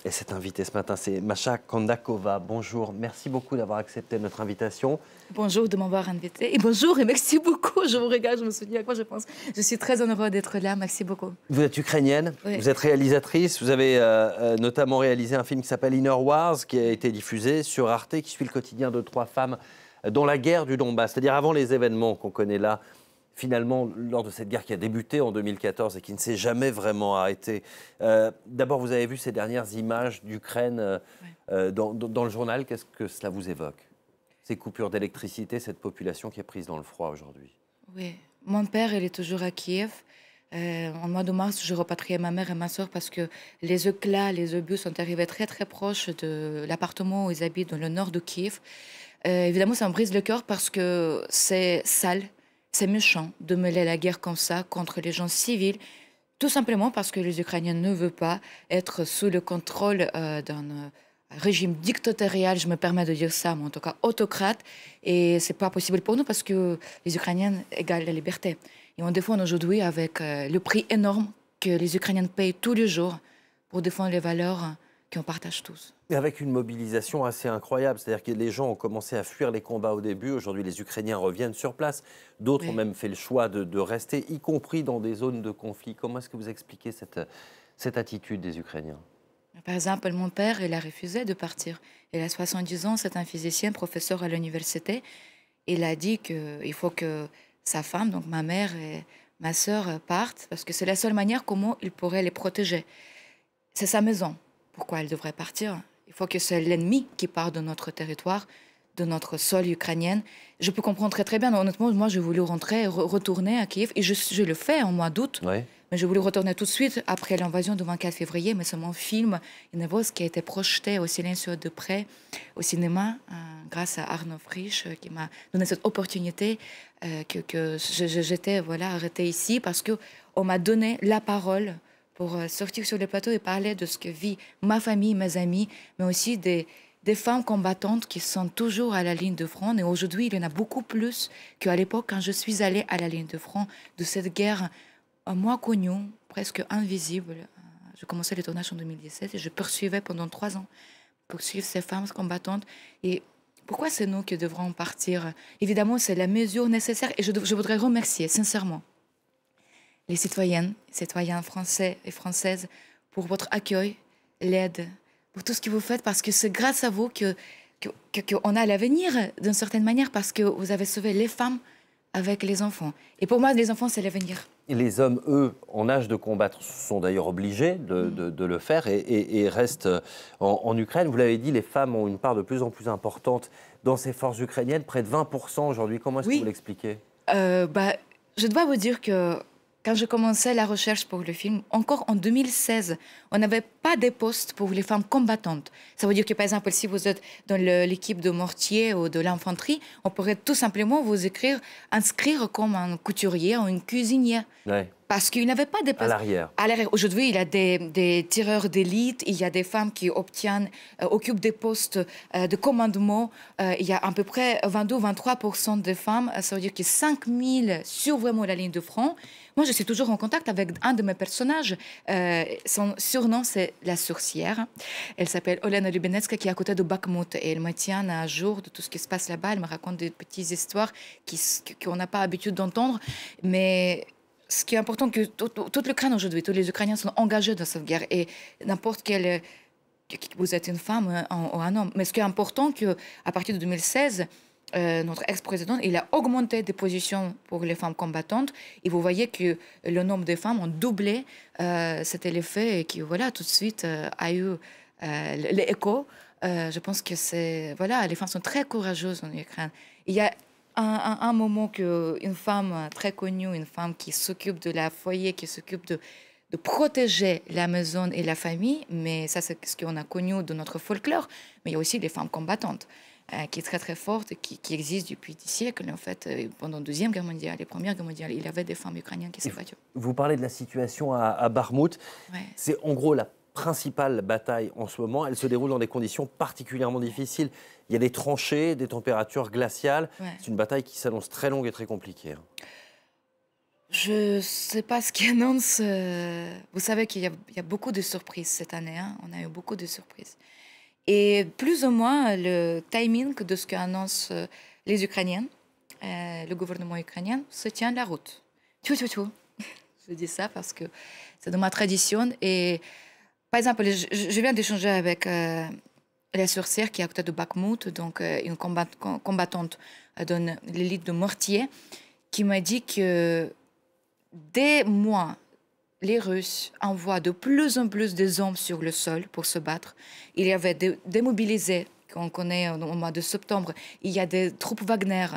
Et cette invitée ce matin, c'est Masha Kondakova. Bonjour, merci beaucoup d'avoir accepté notre invitation. Bonjour de m'avoir invité. Et bonjour et merci beaucoup. Je vous regarde, je me suis dit à quoi je pense. Je suis très heureuse d'être là. Merci beaucoup. Vous êtes ukrainienne, Oui. vous êtes réalisatrice. Vous avez notamment réalisé un film qui s'appelle Inner Wars, qui a été diffusé sur Arte, qui suit le quotidien de 3 femmes dans la guerre du Donbass, c'est-à-dire avant les événements qu'on connaît là. Finalement, lors de cette guerre qui a débuté en 2014 et qui ne s'est jamais vraiment arrêtée. D'abord, vous avez vu ces dernières images d'Ukraine dans le journal. Qu'est-ce que cela vous évoque? Ces coupures d'électricité, cette population qui est prise dans le froid aujourd'hui. Oui, mon père, il est toujours à Kiev. En mois de mars, je repatriais ma mère et ma soeur parce que les éclats, les obus sont arrivés très très proches de l'appartement où ils habitent dans le nord de Kiev. Évidemment, ça me brise le cœur parce que c'est sale. C'est méchant de mêler la guerre comme ça contre les gens civils, tout simplement parce que les Ukrainiens ne veulent pas être sous le contrôle d'un régime dictatorial, je me permets de dire ça, mais en tout cas autocrate. Et c'est pas possible pour nous parce que les Ukrainiens égalent la liberté. Et on défend aujourd'hui avec le prix énorme que les Ukrainiens payent tous les jours pour défendre les valeurs qu'on partage tous. Et avec une mobilisation assez incroyable, c'est-à-dire que les gens ont commencé à fuir les combats au début. Aujourd'hui, les Ukrainiens reviennent sur place. D'autres ont même fait le choix de rester, y compris dans des zones de conflit. Comment est-ce que vous expliquez cette attitude des Ukrainiens? Par exemple, mon père, il a refusé de partir. Il a 70 ans, c'est un physicien, professeur à l'université. Il a dit qu'il faut que sa femme, donc ma mère et ma sœur, partent parce que c'est la seule manière comment il pourrait les protéger. C'est sa maison. Pourquoi elle devrait partir? Il faut que c'est l'ennemi qui part de notre territoire, de notre sol ukrainien. Je peux comprendre très très bien. Honnêtement, moi, j'ai voulu rentrer, retourner à Kiev. Et je le fais en mois d'août. Ouais. Mais je voulais retourner tout de suite après l'invasion du 24 février. Mais c'est mon film, Inner Wars, qui a été projeté au Silencio de Près, au cinéma, grâce à Arnaud Frisch, qui m'a donné cette opportunité que j'étais arrêtée ici parce qu'on m'a donné la parole pour sortir sur le plateau et parler de ce que vit ma famille, mes amis, mais aussi des femmes combattantes qui sont toujours à la ligne de front. Et aujourd'hui, il y en a beaucoup plus qu'à l'époque quand je suis allée à la ligne de front de cette guerre moins connue, presque invisible. Je commençais les tournages en 2017 et je poursuivais pendant 3 ans pour suivre ces femmes combattantes. Et pourquoi c'est nous qui devrons partir? Évidemment, c'est la mesure nécessaire et je voudrais remercier sincèrement les citoyennes, citoyens français et françaises pour votre accueil, l'aide, pour tout ce que vous faites, parce que c'est grâce à vous qu'on a l'avenir, d'une certaine manière, parce que vous avez sauvé les femmes avec les enfants. Et pour moi, les enfants, c'est l'avenir. Et les hommes, eux, en âge de combattre, sont d'ailleurs obligés de le faire et restent en Ukraine. Vous l'avez dit, les femmes ont une part de plus en plus importante dans ces forces ukrainiennes, près de 20% aujourd'hui. Comment est-ce que vous l'expliquez? Je dois vous dire que quand je commençais la recherche pour le film, encore en 2016, on n'avait pas de postes pour les femmes combattantes. Ça veut dire que, par exemple, si vous êtes dans l'équipe de mortier ou de l'infanterie, on pourrait tout simplement vous inscrire comme un couturier ou une cuisinière. Ouais. Parce qu'il n'avait pas de postes. À l'arrière. À l'arrière. Aujourd'hui, il y a des tireurs d'élite, il y a des femmes qui occupent des postes de commandement. Il y a à peu près 22-23% de femmes. Ça veut dire que 5000 sur vraiment la ligne de front. Moi, je suis toujours en contact avec un de mes personnages. Son surnom, c'est la sorcière. Elle s'appelle Olena Lubinetska, qui est à côté de Bakhmut. Et elle me tient à jour de tout ce qui se passe là-bas. Elle me raconte des petites histoires qu'on n'a pas l'habitude d'entendre. Mais ce qui est important, que toute l'Ukraine aujourd'hui, tous les Ukrainiens sont engagés dans cette guerre. Et n'importe quelle... Vous êtes une femme ou un homme. Mais ce qui est important, qu'à partir de 2016... notre ex-président, il a augmenté des positions pour les femmes combattantes. Et vous voyez que le nombre de femmes ont doublé. C'était l'effet et que, voilà, tout de suite a eu l'écho. Je pense que c'est... Voilà, les femmes sont très courageuses en Ukraine. Il y a un moment qu'une femme très connue, une femme qui s'occupe de la foyer, qui s'occupe de protéger la maison et la famille, mais ça, c'est ce qu'on a connu de notre folklore. Mais il y a aussi les femmes combattantes, qui est très très forte, qui existe depuis des siècles. En fait, pendant la Deuxième Guerre mondiale, les Premières Guerres mondiales, il y avait des femmes ukrainiennes qui s'est battues. Vous parlez de la situation à Bakhmut. Ouais. C'est en gros la principale bataille en ce moment. Elle se déroule dans des conditions particulièrement difficiles. Il y a des tranchées, des températures glaciales. Ouais. C'est une bataille qui s'annonce très longue et très compliquée. Je ne sais pas ce qui annonce. Vous savez qu'il y a beaucoup de surprises cette année. Hein. On a eu beaucoup de surprises. Et plus ou moins le timing de ce qu'annoncent les Ukrainiens, le gouvernement ukrainien, se tient la route. Tchou, tchou, tchou. Je dis ça parce que c'est de ma tradition. Et par exemple, je viens d'échanger avec la sorcière qui est à côté de Bakhmut, donc une combattante de l'élite de Mortier, qui m'a dit que des mois, les Russes envoient de plus en plus des hommes sur le sol pour se battre. Il y avait des démobilisés qu'on connaît au mois de septembre. Il y a des troupes Wagner.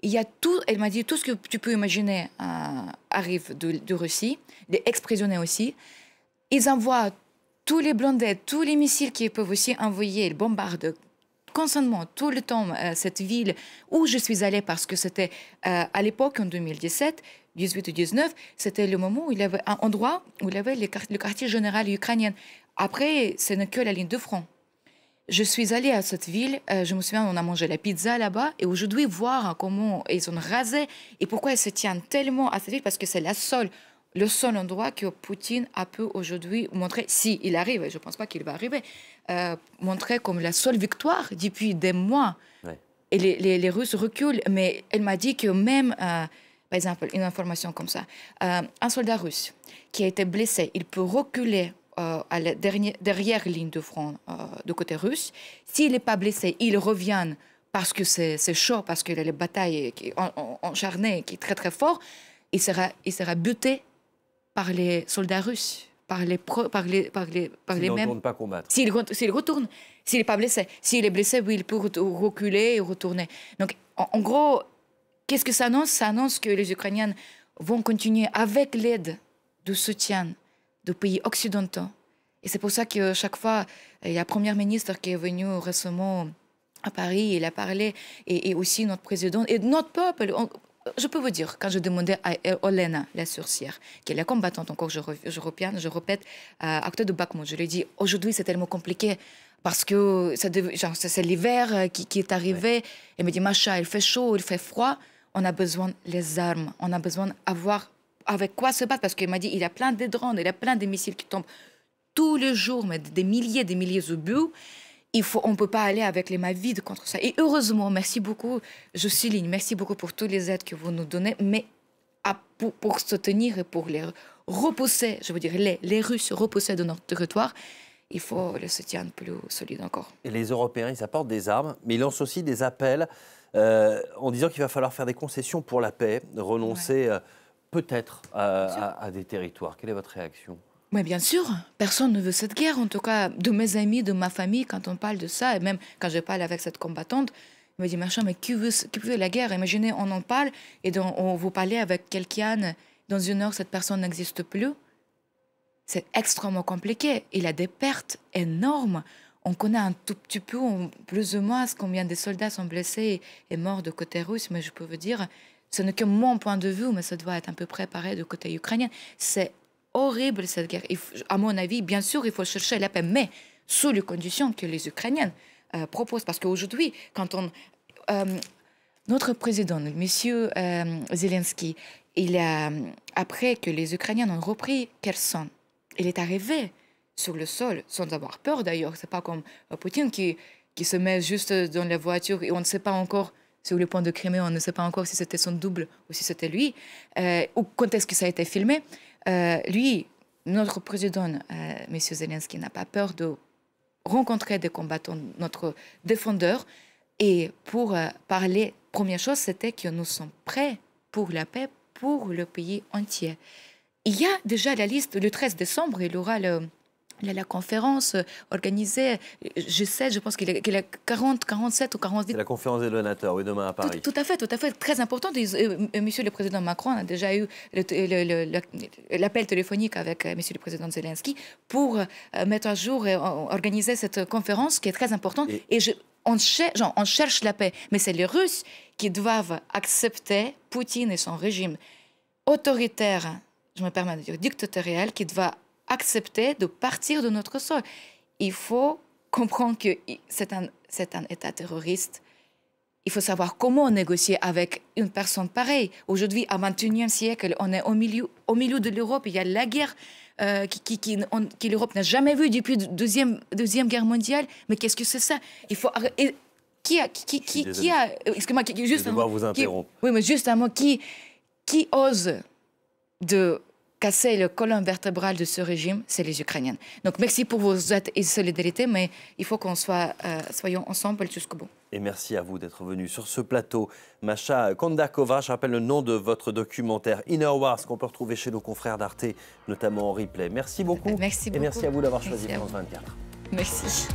Il y a tout, elle m'a dit, tout ce que tu peux imaginer arrive de Russie, des ex-prisonniers aussi. Ils envoient tous les blindés, tous les missiles qu'ils peuvent aussi envoyer. Ils bombardent constamment, tout le temps, cette ville où je suis allée parce que c'était à l'époque, en 2017, 18 ou 19, c'était le moment où il y avait un endroit où il y avait le quartier général ukrainien. Après, ce n'est que la ligne de front. Je suis allée à cette ville, je me souviens, on a mangé la pizza là-bas, et aujourd'hui, voir comment ils ont rasé et pourquoi ils se tiennent tellement à cette ville, parce que c'est le seul endroit que Poutine a pu aujourd'hui montrer, si il arrive, je ne pense pas qu'il va arriver, montrer comme la seule victoire depuis des mois. Ouais. Et les Russes reculent, mais elle m'a dit que même... par exemple, une information comme ça. Un soldat russe qui a été blessé, il peut reculer à la derrière ligne de front du côté russe. S'il n'est pas blessé, il revient parce que c'est chaud, parce que les batailles encharnées, qui est très très fort. Il sera buté par les soldats russes, par les mêmes. S'il ne retourne pas combattre. S'il retourne, s'il n'est pas blessé. S'il est blessé, oui, il peut reculer et retourner. Donc, en gros... Qu'est-ce que ça annonce? Ça annonce que les Ukrainiens vont continuer avec l'aide de soutien de pays occidentaux. Et c'est pour ça que chaque fois, il y a la première ministre qui est venue récemment à Paris, il a parlé, et aussi notre président, et notre peuple. Je peux vous dire, quand je demandais à Olena, la sorcière, qui est la combattante, encore je répète, à côté de Bakhmut, je lui ai dit, aujourd'hui c'est tellement compliqué, parce que c'est l'hiver qui est arrivé. Ouais. Elle me dit, Macha, il fait chaud, il fait froid, on a besoin des armes, on a besoin d'avoir avec quoi se battre, parce qu'elle m'a dit, il y a plein de drones, il y a plein de missiles qui tombent tous les jours, mais des milliers d'obus. On ne peut pas aller avec les mains vides contre ça. Et heureusement, merci beaucoup, je souligne, merci beaucoup pour toutes les aides que vous nous donnez, mais pour soutenir et pour les repousser, je veux dire, les Russes repousser de notre territoire, il faut le soutien plus solide encore. Et les Européens, ils apportent des armes, mais ils lancent aussi des appels en disant qu'il va falloir faire des concessions pour la paix, renoncer peut-être à des territoires. Quelle est votre réaction ? Mais bien sûr, personne ne veut cette guerre. En tout cas, de mes amis, de ma famille, quand on parle de ça, et même quand je parle avec cette combattante, je me dis, machin, mais qui veut la guerre? Imaginez, on en parle, et on vous parlez avec quelqu'un, dans une heure, cette personne n'existe plus. C'est extrêmement compliqué. Il a des pertes énormes. On connaît un tout petit peu, plus ou moins, combien de soldats sont blessés et morts de côté russe, mais je peux vous dire, ce n'est que mon point de vue, mais ça doit être un peu près pareil du côté ukrainien. C'est horrible cette guerre. À mon avis, bien sûr, il faut chercher la paix, mais sous les conditions que les Ukrainiens proposent. Parce qu'aujourd'hui, quand notre président, M. Zelensky, après que les Ukrainiens ont repris Kherson, il est arrivé sur le sol, sans avoir peur d'ailleurs. C'est pas comme Poutine qui se met juste dans la voiture et on ne sait pas encore, sur le point de Crimée, on ne sait pas encore si c'était son double ou si c'était lui, ou quand est-ce que ça a été filmé. Lui, notre président, M. Zelensky, n'a pas peur de rencontrer des combattants, notre défendeur. Et pour parler, première chose, c'était que nous sommes prêts pour la paix, pour le pays entier. Il y a déjà la liste, le 13 décembre, il y aura la conférence organisée, je pense qu'il y a 40, 47 ou 48... C'est la conférence des donateurs, oui, demain à Paris. Tout à fait, très important. Monsieur le Président Macron a déjà eu l'appel téléphonique avec Monsieur le Président Zelensky pour mettre à jour et organiser cette conférence qui est très importante. On cherche la paix, mais c'est les Russes qui doivent accepter Poutine et son régime autoritaire, je me permets de dire dictatorial, qui doit accepter de partir de notre sol. Il faut comprendre que c'est un État terroriste. il faut savoir comment négocier avec une personne pareille. Aujourd'hui, au XXIe siècle, on est au milieu de l'Europe. Il y a la guerre que l'Europe n'a jamais vue depuis la Deuxième Guerre mondiale. Mais qu'est-ce que c'est ça? Il faut... Qui a... Excusez-moi, juste un mot. Vous interrompre. Oui, mais juste un mot. Qui ose de casser le colonne vertébrale de ce régime? C'est les Ukrainiens. Donc, merci pour vos aides et solidarité, mais il faut qu'on soyons ensemble jusqu'au bout. Et merci à vous d'être venu sur ce plateau. Masha Kondakova, je rappelle le nom de votre documentaire Inner Wars qu'on peut retrouver chez nos confrères d'Arte, notamment en replay. Merci beaucoup. Merci beaucoup. Et merci à vous d'avoir choisi France 24. Merci.